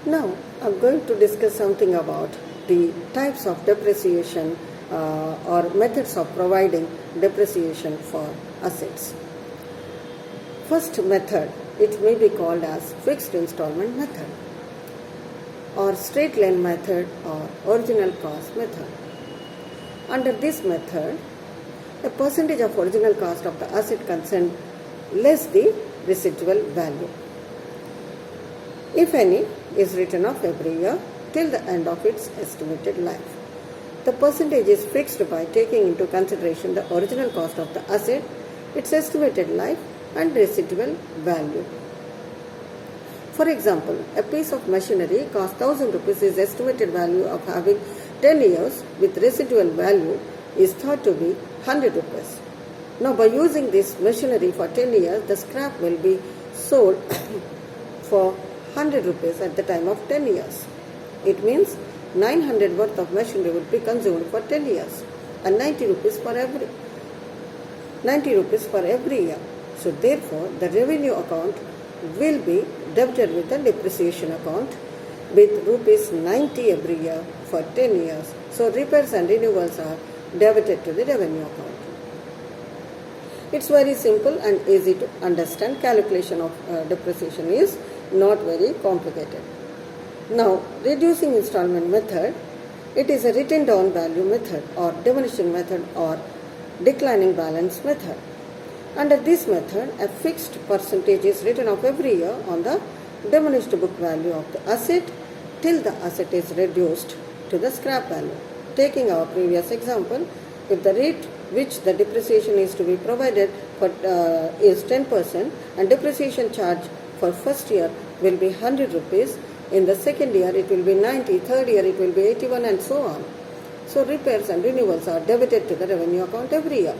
Now, I'm going to discuss something about the types of depreciation or methods of providing depreciation for assets. First method, it may be called as fixed installment method or straight line method or original cost method. Under this method, a percentage of original cost of the asset concerned less the residual value, if any, is written off every year till the end of its estimated life. The percentage is fixed by taking into consideration the original cost of the asset, its estimated life and residual value. For example, a piece of machinery costs 1000 rupees is estimated value of having 10 years with residual value is thought to be 100 rupees. Now by using this machinery for 10 years, the scrap will be sold for 100 rupees at the time of 10 years. It means 900 worth of machinery would be consumed for 10 years and 90 rupees for every year. So therefore, the revenue account will be debited with the depreciation account with rupees 90 every year for 10 years. So repairs and renewals are debited to the revenue account. It's very simple and easy to understand. Calculation of depreciation is not very complicated. Now, reducing installment method, it is a written down value method or diminishing method or declining balance method. Under this method, a fixed percentage is written off every year on the diminished book value of the asset till the asset is reduced to the scrap value. Taking our previous example, if the rate which the depreciation is to be provided for is 10% and depreciation charge for first year will be 100 rupees, in the second year it will be 90, third year it will be 81 and so on. So repairs and renewals are debited to the revenue account every year.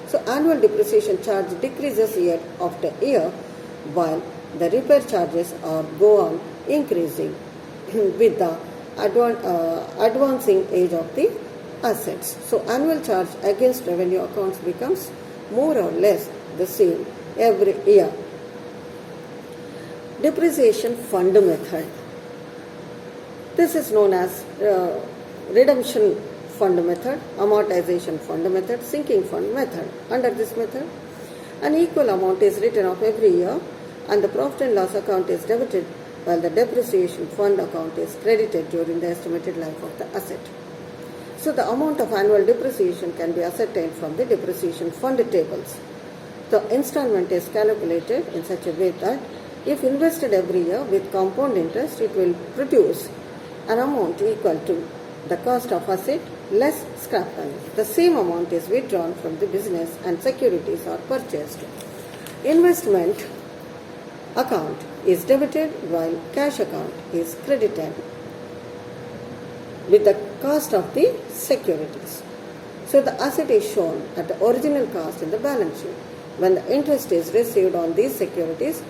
So annual depreciation charge decreases year after year while the repair charges go on increasing with the advancing age of the assets. So annual charge against revenue accounts becomes more or less the same every year. Depreciation fund method. This is known as redemption fund method, amortization fund method, sinking fund method. Under this method, an equal amount is written off every year and the profit and loss account is debited while the depreciation fund account is credited during the estimated life of the asset. So the amount of annual depreciation can be ascertained from the depreciation fund tables. The installment is calculated in such a way that if invested every year with compound interest, it will produce an amount equal to the cost of asset less scrap value. The same amount is withdrawn from the business and securities are purchased. Investment account is debited while cash account is credited with the cost of the securities. So the asset is shown at the original cost in the balance sheet. When the interest is received on these securities,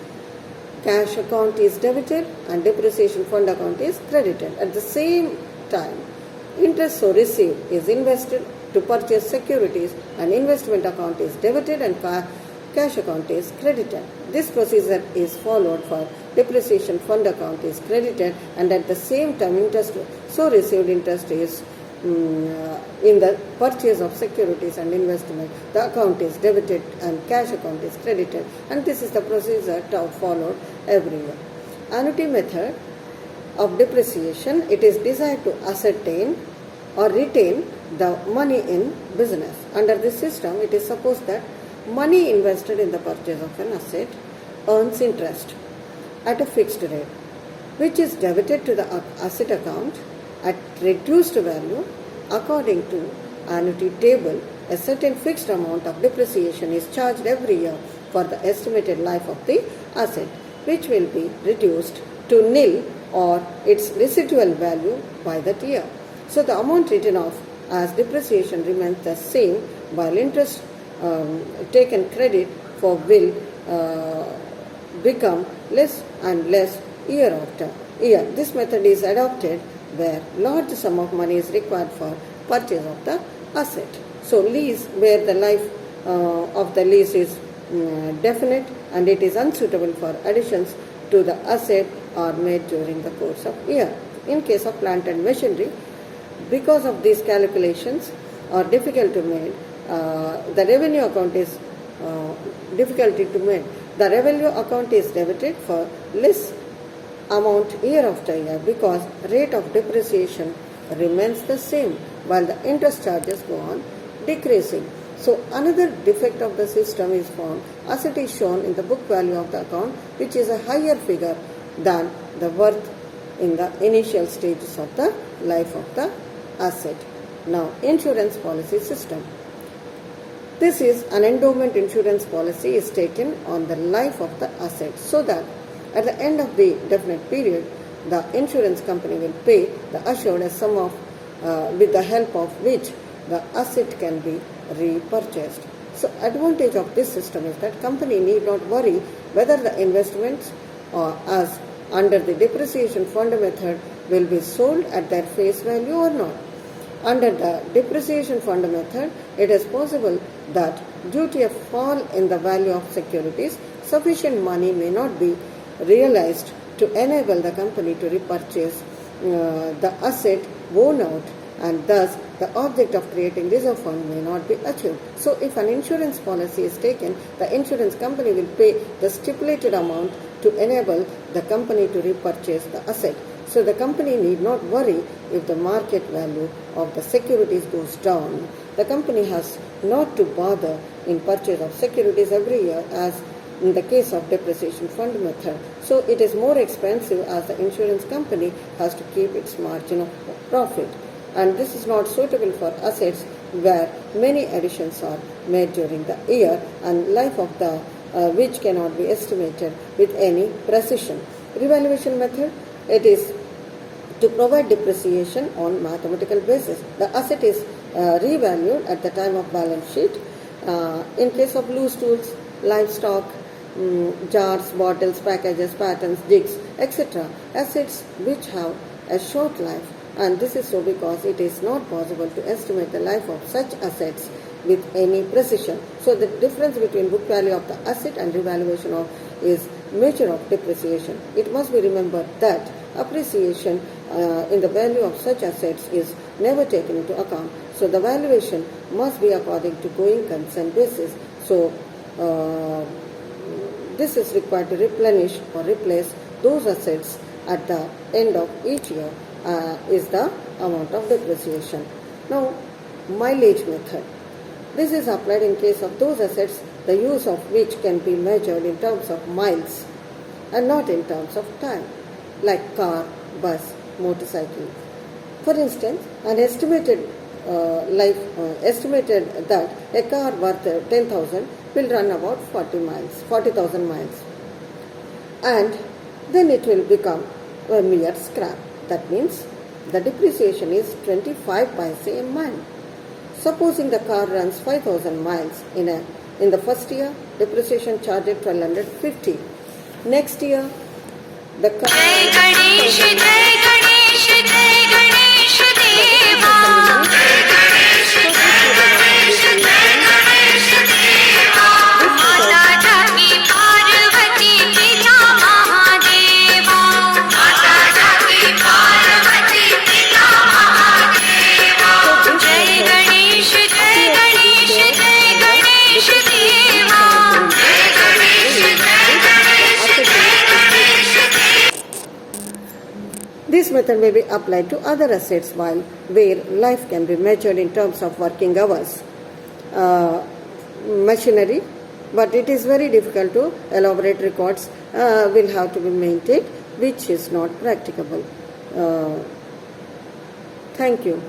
cash account is debited and depreciation fund account is credited. At the same time, interest so received is invested to purchase securities and investment account is debited and cash account is credited. This procedure is followed for depreciation fund account is credited and at the same time interest so received interest is in the purchase of securities and investment. The account is debited and cash account is credited, and this is the procedure followed every year. Annuity method of depreciation, it is desired to ascertain or retain the money in business. Under this system, it is supposed that money invested in the purchase of an asset earns interest at a fixed rate, which is debited to the asset account at reduced value. According to annuity table, a certain fixed amount of depreciation is charged every year for the estimated life of the asset, which will be reduced to nil or its residual value by that year. So the amount written off as depreciation remains the same while interest taken credit for will become less and less year after year. This method is adopted where large sum of money is required for purchase of the asset. So lease, where the life of the lease is definite and it is unsuitable for additions to the asset are made during the course of year. In case of plant and machinery, because of these calculations are difficult to make, the revenue account is difficulty to make. The revenue account is debited for less amount year after year because rate of depreciation remains the same while the interest charges go on decreasing. So another defect of the system is found as it is shown in the book value of the account, which is a higher figure than the worth in the initial stages of the life of the asset. Now, insurance policy system. This is an endowment insurance policy is taken on the life of the asset so that at the end of the definite period, the insurance company will pay the assured a sum of with the help of which the asset can be repurchased. So, advantage of this system is that company need not worry whether the investments as under the depreciation fund method will be sold at their face value or not. Under the depreciation fund method, it is possible that due to a fall in the value of securities, sufficient money may not be realized to enable the company to repurchase the asset worn out, and thus the object of creating reserve fund may not be achieved. So if an insurance policy is taken, the insurance company will pay the stipulated amount to enable the company to repurchase the asset. So the company need not worry if the market value of the securities goes down. The company has not to bother in purchase of securities every year as in the case of depreciation fund method. So it is more expensive as the insurance company has to keep its margin of profit. And this is not suitable for assets where many additions are made during the year and life of the which cannot be estimated with any precision. Revaluation method, it is to provide depreciation on mathematical basis. The asset is revalued at the time of balance sheet. In case of loose tools, livestock, jars, bottles, packages, patterns, jigs, etc., assets which have a short life, and this is so because it is not possible to estimate the life of such assets with any precision. So the difference between book value of the asset and revaluation of is measure of depreciation. It must be remembered that appreciation in the value of such assets is never taken into account. So the valuation must be according to going concern basis. So this is required to replenish or replace those assets at the end of each year is the amount of depreciation. Now, mileage method. This is applied in case of those assets the use of which can be measured in terms of miles and not in terms of time, like car, bus, motorcycle. For instance, an estimated estimated that a car worth 10,000 will run about 40,000 miles, and then it will become a mere scrap. That means the depreciation is 25 paise a mile. Supposing the car runs 5,000 miles in the first year, depreciation charge is 1,250. Next year, the car Jai Ganesh, Jai Ganesh, Jai Ganesh Deva. Jai Ganesh, Jai Ganesh, Jai Ganesh Deva. Mata Jagi Parvati Pita Mahadeva. Mata Jagi Parvati Pita Mahadeva. Jai Ganesh, Jai Ganesh, Jai Ganesh Deva. Jai Ganesh, Jai Ganesh, Jai Ganesh Deva. This method may be applied to other assets while where life can be measured in terms of working hours. Machinery, but it is very difficult to elaborate records will have to be maintained, which is not practicable. Thank you.